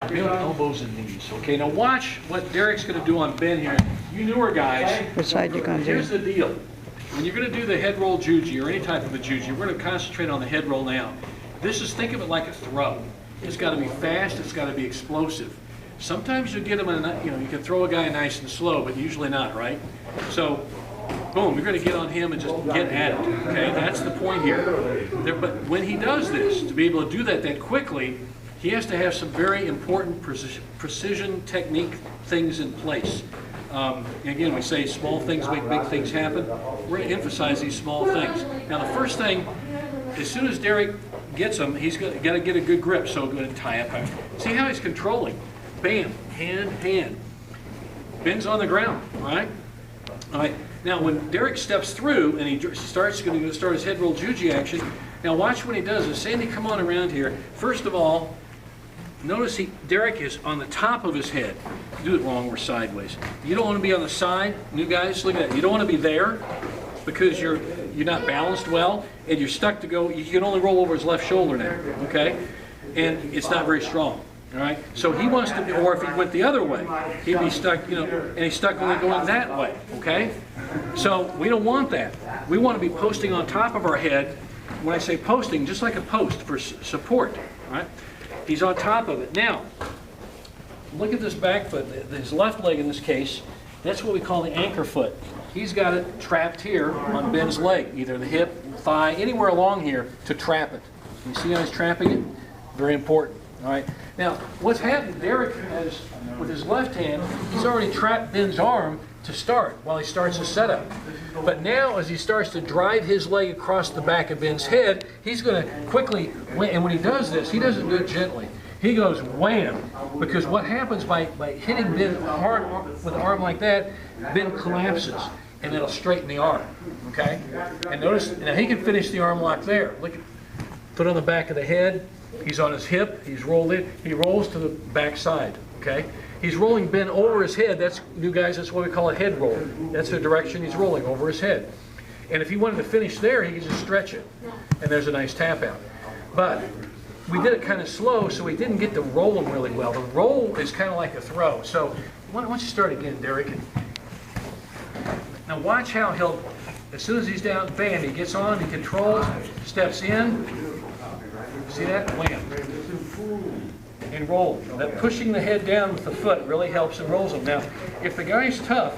Elbows and knees. Okay, now watch what Derrick's going to do on Ben here. You newer guys, Which side you going to do? Here's the deal. When you're going to do the head roll juji or any type of a juji, we're going to concentrate on the head roll now. This is, think of it like a throw. It's got to be fast, it's got to be explosive. Sometimes you'll get them in a, you can throw a guy nice and slow, but usually not, right? So, boom, you're going to get on him and just get at it, okay? That's the point here. But when he does this, to be able to do that quickly, he has to have some very important precision technique things in place. Again, we say small things make big things happen. We're going to emphasize these small things. Now, the first thing, as soon as Derrick gets him, he's got to get a good grip. So go ahead and tie up. See how he's controlling. Bam, hand, hand. Ben's on the ground, all right? All right. Now, when Derrick steps through and he starts going to start his head roll juji action, now watch when he does this. Sandy, come on around here. First of all, notice Derrick is on the top of his head. Do it wrong or sideways. You don't want to be on the side. New guys, look at that. You don't want to be there because you're not balanced well and you're stuck to go. You can only roll over his left shoulder now, okay? And it's not very strong, all right? So he wants to, or if he went the other way, he'd be stuck, and he's stuck only going that way, okay? So we don't want that. We want to be posting on top of our head. When I say posting, just like a post for support, all right? He's on top of it. Now, look at this back foot, his left leg in this case. That's what we call the anchor foot. He's got it trapped here on Ben's leg, either the hip, thigh, anywhere along here to trap it. You see how he's trapping it? Very important. All right. Now, what's happened, Derrick has, with his left hand, he's already trapped Ben's arm to start while he starts his setup. But now, as he starts to drive his leg across the back of Ben's head, he's going to quickly, and when he does this, he doesn't do it gently. He goes wham, because what happens by hitting Ben hard with an arm like that, Ben collapses, and it'll straighten the arm, okay? And notice, now he can finish the arm lock there. Look, foot on the back of the head, he's on his hip, he's rolled in, he rolls to the back side, okay? He's rolling Ben over his head. That's, new guys, that's what we call a head roll. That's the direction he's rolling, over his head. And if he wanted to finish there, he could just stretch it. And there's a nice tap out. But we did it kind of slow, so we didn't get to roll him really well. The roll is kind of like a throw. So why don't you start again, Derrick? Now watch how he'll, as soon as he's down, bam, he gets on, he controls, steps in. See that? Wham. And roll. That pushing the head down with the foot really helps and rolls him. Now, if the guy's tough,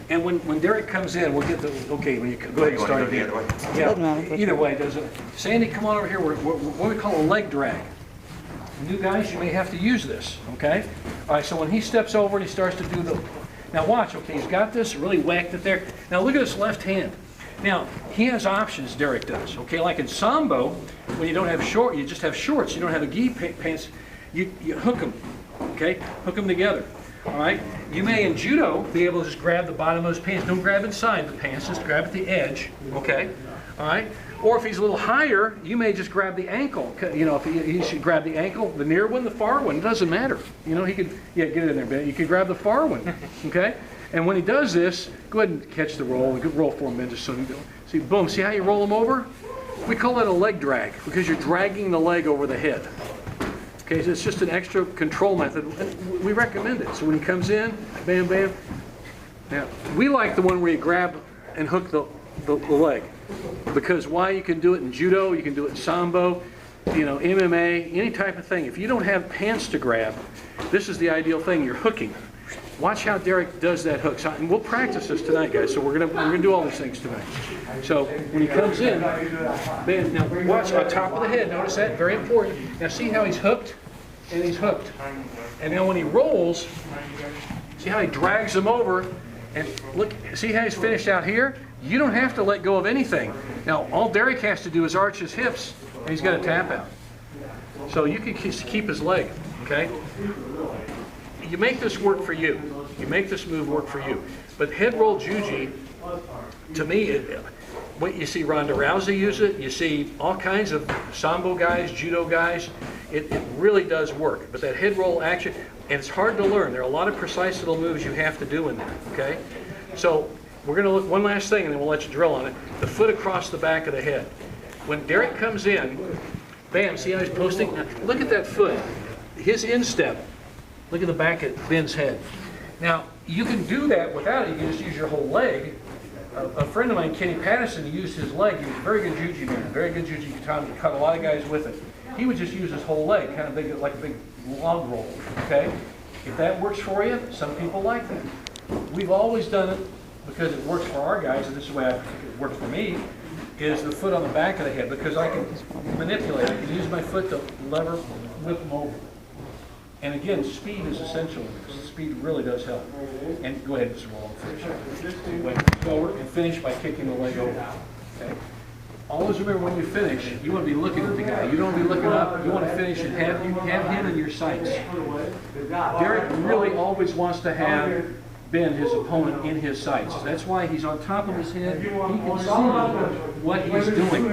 and when Derrick comes in, we'll get the, okay, when you go ahead and start again. Yeah, either way, does it. Sandy, come on over here. We're what we call a leg drag. New guys, you may have to use this, okay? All right, so when he steps over and he starts to do the, now watch, okay, he's got this, really whacked it there. Now look at his left hand. Now, he has options, Derrick does, okay? Like in Sambo, when you don't have short, you just have shorts, you don't have a gi pants, you hook them, okay? Hook them together, all right? You may, in Judo, be able to just grab the bottom of his pants. Don't grab inside the pants, just grab at the edge, okay? All right? Or if he's a little higher, you may just grab the ankle. You know, if he should grab the ankle, the near one, the far one, it doesn't matter. You know, he could, yeah, get it in there, Ben. You could grab the far one, okay? And when he does this, go ahead and catch the roll. Good roll for him, Ben, just so you don't. See, boom, see how you roll him over? We call that a leg drag because you're dragging the leg over the head. Okay, so it's just an extra control method, and we recommend it. So when he comes in, bam, bam. Now, we like the one where you grab and hook the leg because why? You can do it in Judo, you can do it in Sambo, you know, MMA, any type of thing. If you don't have pants to grab, this is the ideal thing. You're hooking. Watch how Derrick does that hook. So, and we'll practice this tonight, guys. So we're gonna do all these things tonight. So when he comes in, man, now watch on top of the head. Notice that, very important. Now see how he's hooked, and he's hooked. And now when he rolls, see how he drags him over, and look, see how he's finished out here. You don't have to let go of anything. Now all Derrick has to do is arch his hips, and he's got a tap out. So you can keep his leg. Okay. You make this work for you. You make this move work for you. But head roll juji, to me, what you see Ronda Rousey use it, you see all kinds of Sambo guys, Judo guys, it really does work. But that head roll action, and it's hard to learn. There are a lot of precise little moves you have to do in there, okay? So we're gonna look one last thing and then we'll let you drill on it. The foot across the back of the head. When Derrick comes in, bam, see how he's posting? Now, look at that foot. his instep, look at the back of Ben's head. Now, you can do that without it. You can just use your whole leg. A friend of mine, Kenny Patterson, used his leg. He was a very good Juji man, very good Juji Gatame. He cut a lot of guys with it. He would just use his whole leg, kind of big, like a big log roll, okay? If that works for you, some people like that. We've always done it because it works for our guys, and this is the way it works for me, is the foot on the back of the head, because I can manipulate. I can use my foot to lever, whip them over. And again, speed is essential in this. Speed really does help. And go ahead, Mr. Wall, finish. Forward and finish by kicking the leg over. Okay? Always remember when you finish, you want to be looking at the guy. You don't want to be looking up. You want to finish and have him in your sights. Derrick really always wants to have Ben, his opponent, in his sights. That's why he's on top of his head. He can see what he's doing.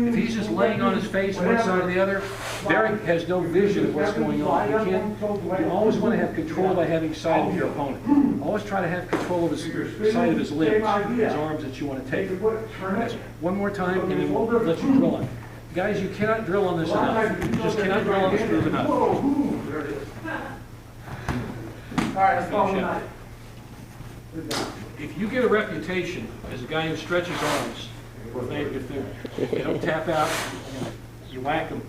If he's just laying on his face one side or the other, Derrick has no vision of what's going on. You always want to have control by having sight of your opponent. Always try to have control of his sight of his limbs, his arms that you want to take. That's one more time, and then we'll let you drill on. Guys, you cannot drill on this enough. You just cannot drill on this groove enough. All right, let's go. If you get a reputation as a guy who stretches arms, or if they don't tap out, you whack them.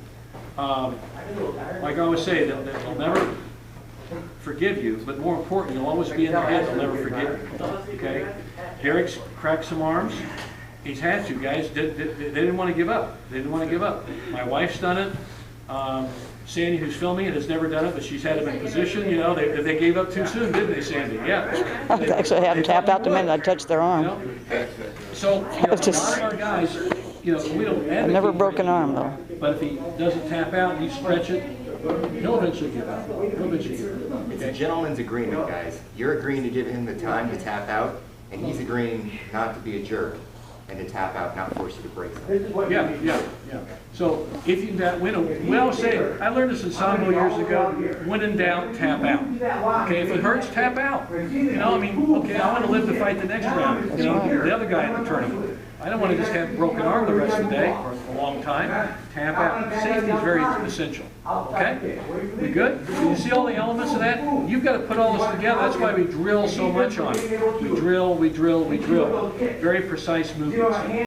Like I always say, they'll never forgive you, but more important, you'll always be in their head. They'll never forget you. Okay? Derrick's cracked some arms. He's had to, guys. They didn't want to give up. They didn't want to give up. My wife's done it. Sandy, who's filming it, has never done it, but she's had him in position. You know, they gave up too soon, didn't they, Sandy? Yeah. I actually had them tap out the minute I touched their arm. You know? So, you know, a lot of our guys, you know, we don't advocate. I've never broken arm, though. But if he doesn't tap out and you stretch it, he'll eventually give out. He'll eventually give out. It's a gentleman's agreement, guys. You're agreeing to give him the time to tap out, and he's agreeing not to be a jerk and to tap out, not force you to break something. Yeah. So if you win, we always say, I learned this in Sambo years ago, when in doubt, tap out. Okay, if it hurts, tap out. You know, I mean, okay, I want to live to fight the next round. You know, the other guy in the tournament. I don't want to just have a broken arm the rest of the day or a long time. Tap out. Safety is very essential. Okay? We good? Do you see all the elements of that? You've got to put all this together. That's why we drill so much on it. We drill. Very precise movements.